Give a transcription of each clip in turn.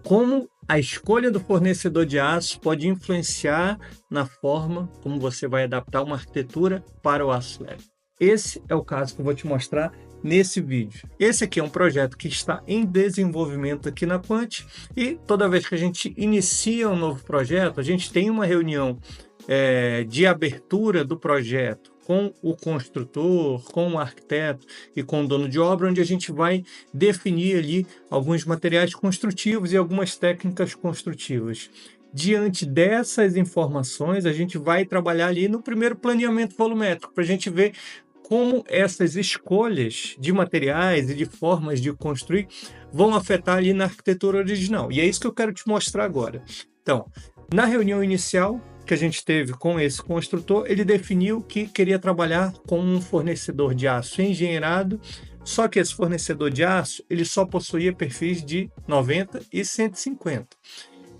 Como a escolha do fornecedor de aço pode influenciar na forma como você vai adaptar uma arquitetura para o aço leve. Esse é o caso que eu vou te mostrar nesse vídeo. Esse aqui é um projeto que está em desenvolvimento aqui na Quant, e toda vez que a gente inicia um novo projeto, a gente tem uma reunião de abertura do projeto com o construtor, com o arquiteto e com o dono de obra, onde a gente vai definir ali alguns materiais construtivos e algumas técnicas construtivas. Diante dessas informações, a gente vai trabalhar ali no primeiro planeamento volumétrico, para a gente ver como essas escolhas de materiais e de formas de construir vão afetar ali na arquitetura original. E é isso que eu quero te mostrar agora. Então, na reunião inicial que a gente teve com esse construtor, ele definiu que queria trabalhar com um fornecedor de aço engenheirado, só que esse fornecedor de aço ele só possuía perfis de 90 e 150.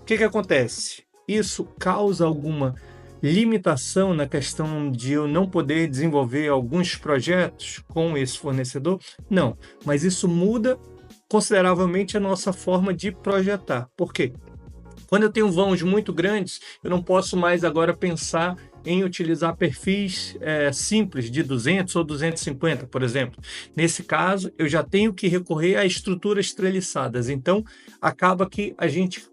O que acontece? Isso causa alguma limitação na questão de eu não poder desenvolver alguns projetos com esse fornecedor? Não, mas isso muda consideravelmente a nossa forma de projetar. Por quê? Quando eu tenho vãos muito grandes, eu não posso mais agora pensar em utilizar perfis simples de 200 ou 250, por exemplo. Nesse caso, eu já tenho que recorrer a estruturas treliçadas. Então, acaba que a gente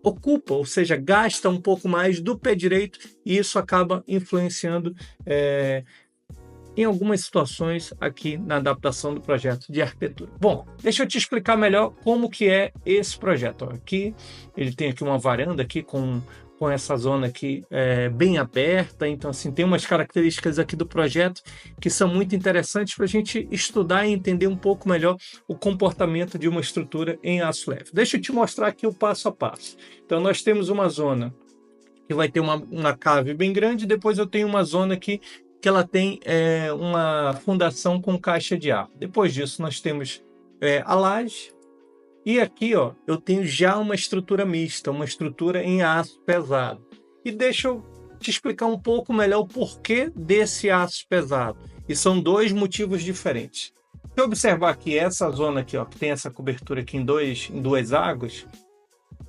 ocupa, ou seja, gasta um pouco mais do pé direito, e isso acaba influenciando em algumas situações aqui na adaptação do projeto de arquitetura. Bom, deixa eu te explicar melhor como que é esse projeto. Aqui, ele tem aqui uma varanda aqui com essa zona aqui bem aberta, então assim, tem umas características aqui do projeto que são muito interessantes para a gente estudar e entender um pouco melhor o comportamento de uma estrutura em aço leve. Deixa eu te mostrar aqui o passo a passo. Então nós temos uma zona que vai ter uma cave bem grande, depois eu tenho uma zona aqui que ela tem uma fundação com caixa de ar. Depois disso nós temos a laje, e aqui ó, eu tenho já uma estrutura mista, uma estrutura em aço pesado. E deixa eu te explicar um pouco melhor o porquê desse aço pesado. E são dois motivos diferentes. Se eu observar aqui essa zona aqui, ó, que tem essa cobertura aqui em duas águas,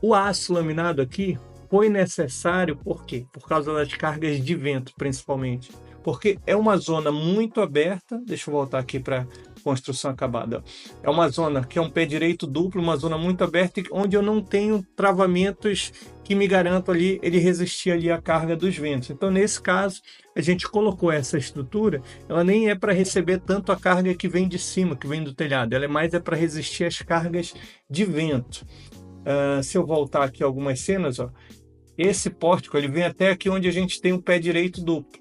o aço laminado aqui foi necessário, por quê? Por causa das cargas de vento, principalmente. Porque é uma zona muito aberta. Deixa eu voltar aqui para construção acabada. É uma zona que é um pé direito duplo, uma zona muito aberta, onde eu não tenho travamentos que me garantam ali ele resistir ali à carga dos ventos. Então, nesse caso, a gente colocou essa estrutura, ela nem é para receber tanto a carga que vem de cima, que vem do telhado, ela é para resistir às cargas de vento. Se eu voltar aqui algumas cenas, ó, esse pórtico ele vem até aqui onde a gente tem um pé direito duplo.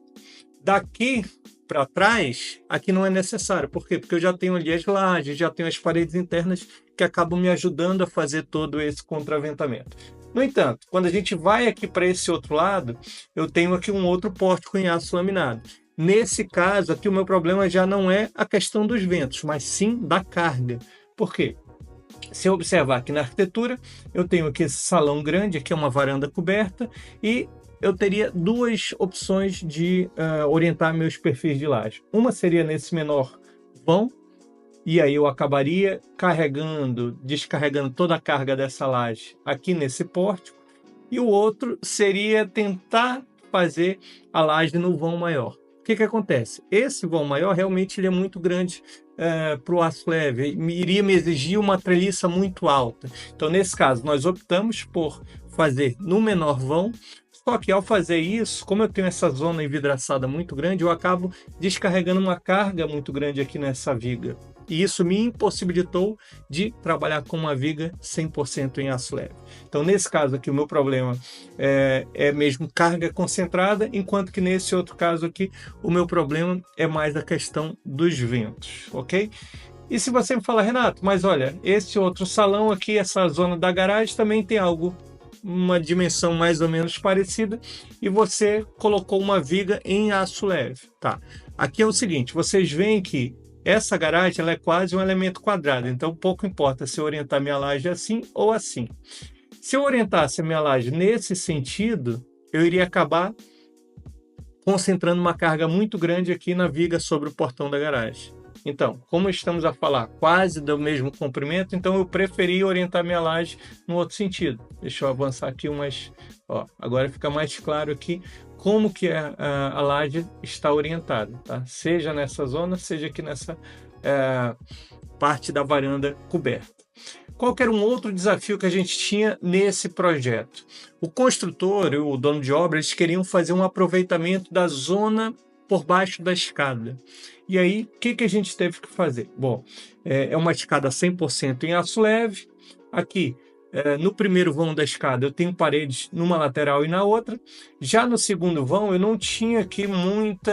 Daqui para trás, aqui não é necessário. Por quê? Porque eu já tenho ali as lajes, já tenho as paredes internas que acabam me ajudando a fazer todo esse contraventamento. No entanto, quando a gente vai aqui para esse outro lado, eu tenho aqui um outro pórtico em aço laminado. Nesse caso, aqui o meu problema já não é a questão dos ventos, mas sim da carga. Por quê? Se eu observar aqui na arquitetura, eu tenho aqui esse salão grande, aqui é uma varanda coberta, e eu teria duas opções de orientar meus perfis de laje. Uma seria nesse menor vão, e aí eu acabaria descarregando toda a carga dessa laje aqui nesse pórtico, e o outro seria tentar fazer a laje no vão maior. O que acontece? Esse vão maior realmente ele é muito grande para o aço leve, iria me exigir uma treliça muito alta. Então, nesse caso, nós optamos por fazer no menor vão. Só que ao fazer isso, como eu tenho essa zona envidraçada muito grande, eu acabo descarregando uma carga muito grande aqui nessa viga. E isso me impossibilitou de trabalhar com uma viga 100% em aço leve. Então, nesse caso aqui, o meu problema é mesmo carga concentrada, enquanto que nesse outro caso aqui, o meu problema é mais a questão dos ventos, ok? E se você me fala, Renato, mas olha, esse outro salão aqui, essa zona da garagem também tem uma dimensão mais ou menos parecida, e você colocou uma viga em aço leve. Tá. Aqui é o seguinte, vocês veem que essa garagem ela é quase um elemento quadrado, então pouco importa se eu orientar minha laje assim ou assim. Se eu orientasse a minha laje nesse sentido, eu iria acabar concentrando uma carga muito grande aqui na viga sobre o portão da garagem. Então, como estamos a falar quase do mesmo comprimento, então eu preferi orientar minha laje no outro sentido. Deixa eu avançar aqui umas... Ó, agora fica mais claro aqui como que a laje está orientada, tá? Seja nessa zona, seja aqui nessa parte da varanda coberta. Qual que era um outro desafio que a gente tinha nesse projeto? O construtor e o dono de obra, eles queriam fazer um aproveitamento da zona por baixo da escada. E aí, o que a gente teve que fazer? Bom, é uma escada 100% em aço leve. Aqui, no primeiro vão da escada, eu tenho paredes numa lateral e na outra. Já no segundo vão, eu não tinha aqui muita...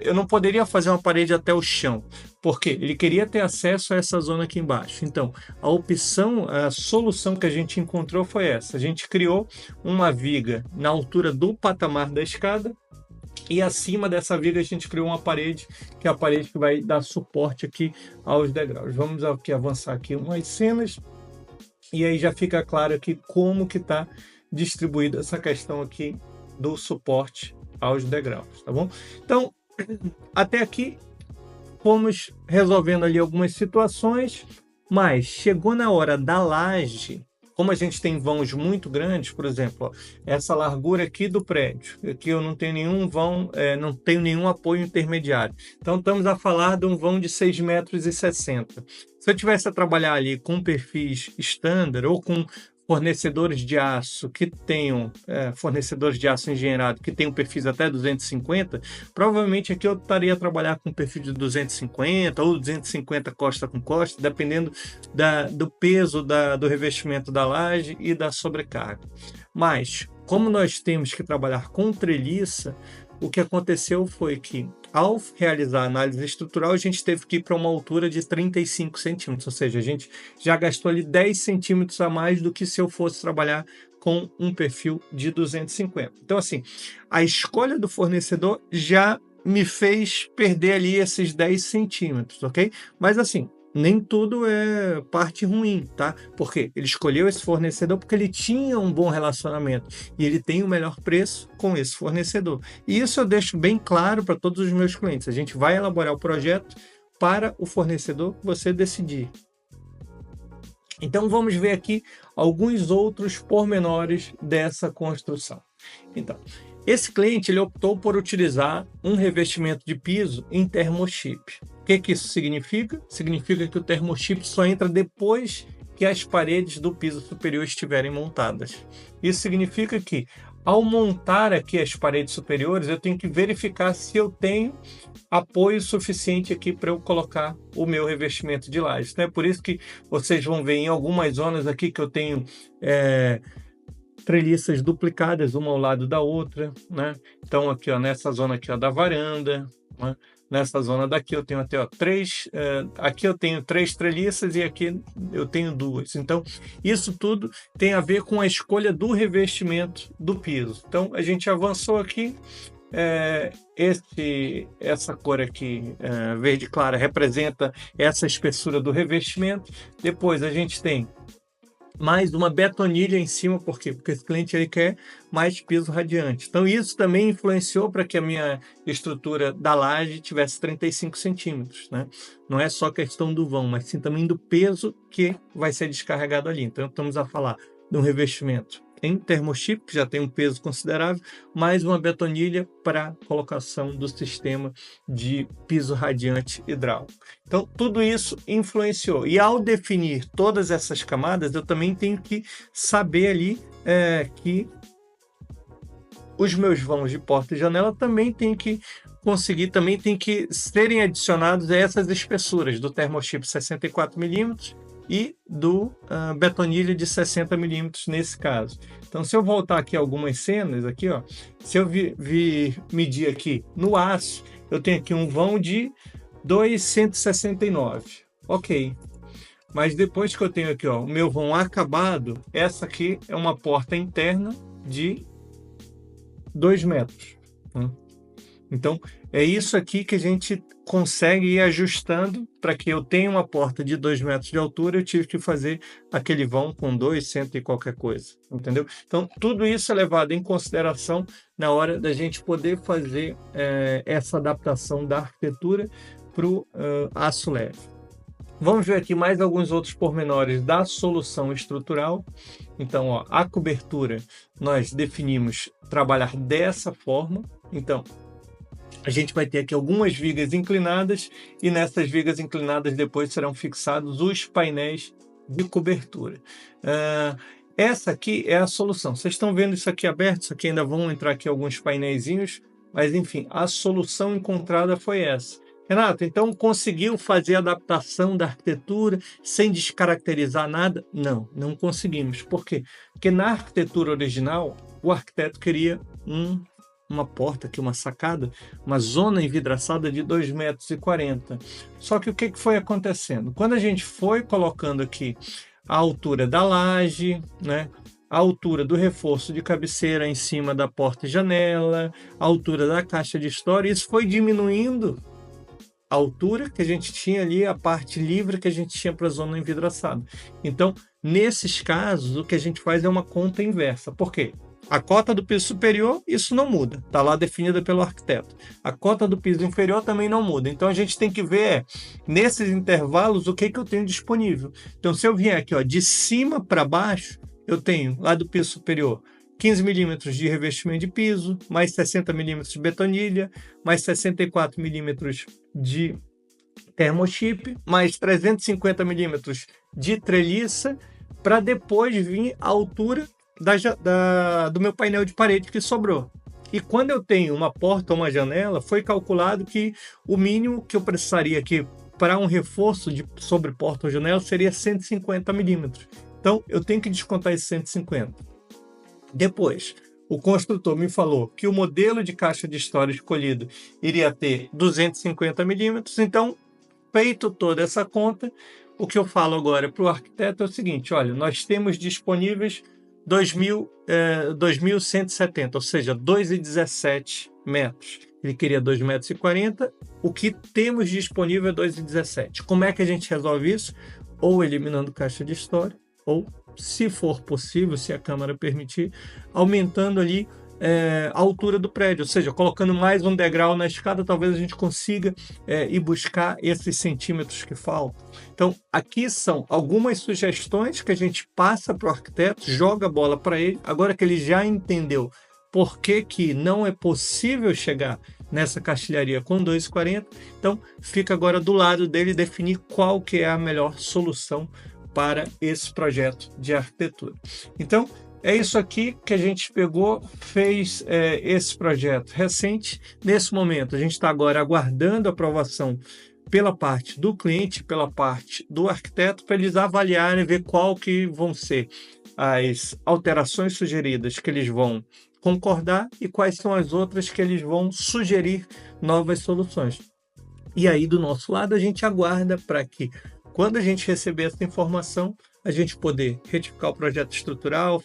Eu não poderia fazer uma parede até o chão, porque ele queria ter acesso a essa zona aqui embaixo. Então, a solução que a gente encontrou foi essa. A gente criou uma viga na altura do patamar da escada, e acima dessa viga a gente criou uma parede, que é a parede que vai dar suporte aqui aos degraus. Vamos aqui avançar aqui umas cenas, e aí já fica claro aqui como que está distribuída essa questão aqui do suporte aos degraus, tá bom? Então, até aqui fomos resolvendo ali algumas situações, mas chegou na hora da laje. Como a gente tem vãos muito grandes, por exemplo, ó, essa largura aqui do prédio, aqui eu não tenho nenhum vão, não tenho nenhum apoio intermediário. Então estamos a falar de um vão de 6,60 metros. Se eu tivesse a trabalhar ali com perfis standard ou com fornecedores de aço que tenham fornecedores de aço engenheirado que tenham perfis até 250, provavelmente aqui eu estaria a trabalhar com perfil de 250 ou 250 costa com costa, dependendo do peso do revestimento da laje e da sobrecarga. Mas, como nós temos que trabalhar com treliça, o que aconteceu foi que, ao realizar a análise estrutural, a gente teve que ir para uma altura de 35 centímetros, ou seja, a gente já gastou ali 10 centímetros a mais do que se eu fosse trabalhar com um perfil de 250. Então, assim, a escolha do fornecedor já me fez perder ali esses 10 centímetros, ok? Mas, assim, nem tudo é parte ruim, tá? Porque ele escolheu esse fornecedor porque ele tinha um bom relacionamento e ele tem o melhor preço com esse fornecedor. E isso eu deixo bem claro para todos os meus clientes. A gente vai elaborar o projeto para o fornecedor que você decidir. Então vamos ver aqui alguns outros pormenores dessa construção. Então, esse cliente ele optou por utilizar um revestimento de piso em termochip. O que isso significa? Significa que o termochip só entra depois que as paredes do piso superior estiverem montadas. Isso significa que, ao montar aqui as paredes superiores, eu tenho que verificar se eu tenho apoio suficiente aqui para eu colocar o meu revestimento de laje. Então é por isso que vocês vão ver em algumas zonas aqui que eu tenho treliças duplicadas uma ao lado da outra, né? Então aqui, ó, nessa zona aqui, ó, da varanda, né? Nessa zona daqui eu tenho até, ó, aqui eu tenho 3 treliças e aqui eu tenho 2. Então isso tudo tem a ver com a escolha do revestimento do piso. Então a gente avançou aqui. Essa cor aqui, verde clara, representa essa espessura do revestimento. Depois a gente tem mais uma betonilha em cima, por quê? Porque esse cliente ele quer mais piso radiante. Então isso também influenciou para que a minha estrutura da laje tivesse 35 centímetros, né? Não é só questão do vão, mas sim também do peso que vai ser descarregado ali. Então estamos a falar de um revestimento em termochip, que já tem um peso considerável, mais uma betonilha para colocação do sistema de piso radiante hidráulico. Então, tudo isso influenciou. E ao definir todas essas camadas, eu também tenho que saber ali que os meus vãos de porta e janela também tem que serem adicionados a essas espessuras do termochip 64 milímetros e do betonilha de 60 milímetros nesse caso. Então, se eu voltar aqui algumas cenas, aqui, ó, se eu medir aqui no aço, eu tenho aqui um vão de 2,169. Ok. Mas depois que eu tenho aqui, ó, o meu vão acabado, essa aqui é uma porta interna de 2 metros. Então, é isso aqui que a gente consegue ir ajustando para que eu tenha uma porta de 2 metros de altura. Eu tive que fazer aquele vão com 200 e qualquer coisa, entendeu? Então, tudo isso é levado em consideração na hora da gente poder fazer essa adaptação da arquitetura para o aço leve. Vamos ver aqui mais alguns outros pormenores da solução estrutural. Então, ó, a cobertura nós definimos trabalhar dessa forma. Então, a gente vai ter aqui algumas vigas inclinadas e nessas vigas inclinadas depois serão fixados os painéis de cobertura. Essa aqui é a solução. Vocês estão vendo isso aqui aberto? Isso aqui ainda vão entrar aqui alguns painéisinhos, mas enfim, a solução encontrada foi essa. Renato, então conseguiu fazer a adaptação da arquitetura sem descaracterizar nada? Não, não conseguimos. Por quê? Porque na arquitetura original, o arquiteto queria uma porta aqui, uma sacada, uma zona envidraçada de 2,40 m. Só que o que foi acontecendo? Quando a gente foi colocando aqui a altura da laje, né? A altura do reforço de cabeceira em cima da porta e janela, a altura da caixa de história, isso foi diminuindo a altura que a gente tinha ali, a parte livre que a gente tinha para a zona envidraçada. Então, nesses casos, o que a gente faz é uma conta inversa. Por quê? A cota do piso superior, isso não muda, está lá definida pelo arquiteto. A cota do piso inferior também não muda. Então, a gente tem que ver, nesses intervalos, o que eu tenho disponível. Então, se eu vier aqui, ó, de cima para baixo, eu tenho lá do piso superior 15 milímetros de revestimento de piso, mais 60 milímetros de betonilha, mais 64 milímetros de termochip, mais 350 milímetros de treliça, para depois vir a altura do meu painel de parede que sobrou. E quando eu tenho uma porta ou uma janela, foi calculado que o mínimo que eu precisaria aqui para um reforço sobre porta ou janela seria 150 milímetros. Então, eu tenho que descontar esses 150. Depois, o construtor me falou que o modelo de caixa de história escolhido iria ter 250 milímetros. Então, feito toda essa conta, o que eu falo agora para o arquiteto é o seguinte: olha, nós temos disponíveis 2.170, ou seja, 2,17 metros. Ele queria 2,40 m, o que temos disponível é 2,17. Como é que a gente resolve isso? Ou eliminando caixa de história, ou, se for possível, se a Câmara permitir, aumentando ali a altura do prédio, ou seja, colocando mais um degrau na escada, talvez a gente consiga ir buscar esses centímetros que faltam. Então, aqui são algumas sugestões que a gente passa para o arquiteto, joga a bola para ele, agora que ele já entendeu por que não é possível chegar nessa caixilharia com 2,40, então fica agora do lado dele definir qual que é a melhor solução para esse projeto de arquitetura. Então, é isso aqui que a gente pegou, fez esse projeto recente. Nesse momento, a gente está agora aguardando a aprovação pela parte do cliente, pela parte do arquiteto, para eles avaliarem, ver qual que vão ser as alterações sugeridas que eles vão concordar e quais são as outras que eles vão sugerir novas soluções. E aí, do nosso lado, a gente aguarda para que, quando a gente receber essa informação, a gente poder retificar o projeto estrutural,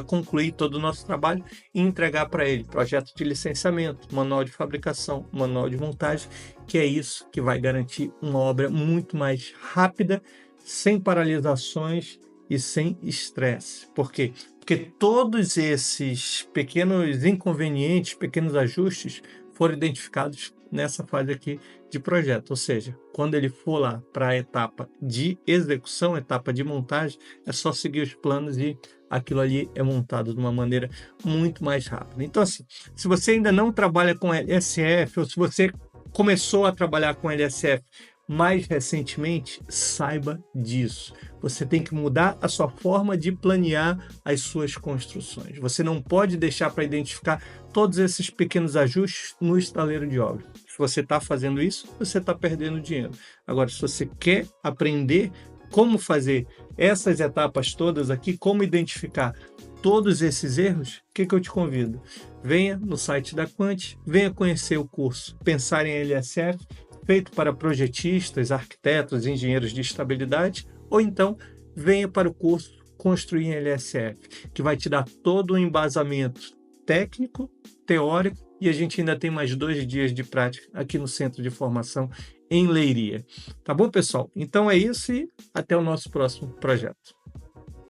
concluir todo o nosso trabalho e entregar para ele projeto de licenciamento, manual de fabricação, manual de montagem, que é isso que vai garantir uma obra muito mais rápida, sem paralisações e sem estresse. Por quê? Porque todos esses pequenos inconvenientes, pequenos ajustes foram identificados nessa fase aqui de projeto, ou seja, quando ele for lá para a etapa de execução, etapa de montagem, é só seguir os planos e aquilo ali é montado de uma maneira muito mais rápida. Então, assim, se você ainda não trabalha com LSF ou se você começou a trabalhar com LSF mais recentemente, saiba disso. Você tem que mudar a sua forma de planear as suas construções. Você não pode deixar para identificar todos esses pequenos ajustes no estaleiro de obra. Se você está fazendo isso, você está perdendo dinheiro. Agora, se você quer aprender como fazer essas etapas todas aqui, como identificar todos esses erros, o que eu te convido? Venha no site da Quant, venha conhecer o curso Pensar em LSF, feito para projetistas, arquitetos, engenheiros de estabilidade, ou então venha para o curso Construir em LSF, que vai te dar todo o embasamento técnico, teórico, e a gente ainda tem mais 2 dias de prática aqui no Centro de Formação em Leiria. Tá bom, pessoal? Então é isso e até o nosso próximo projeto.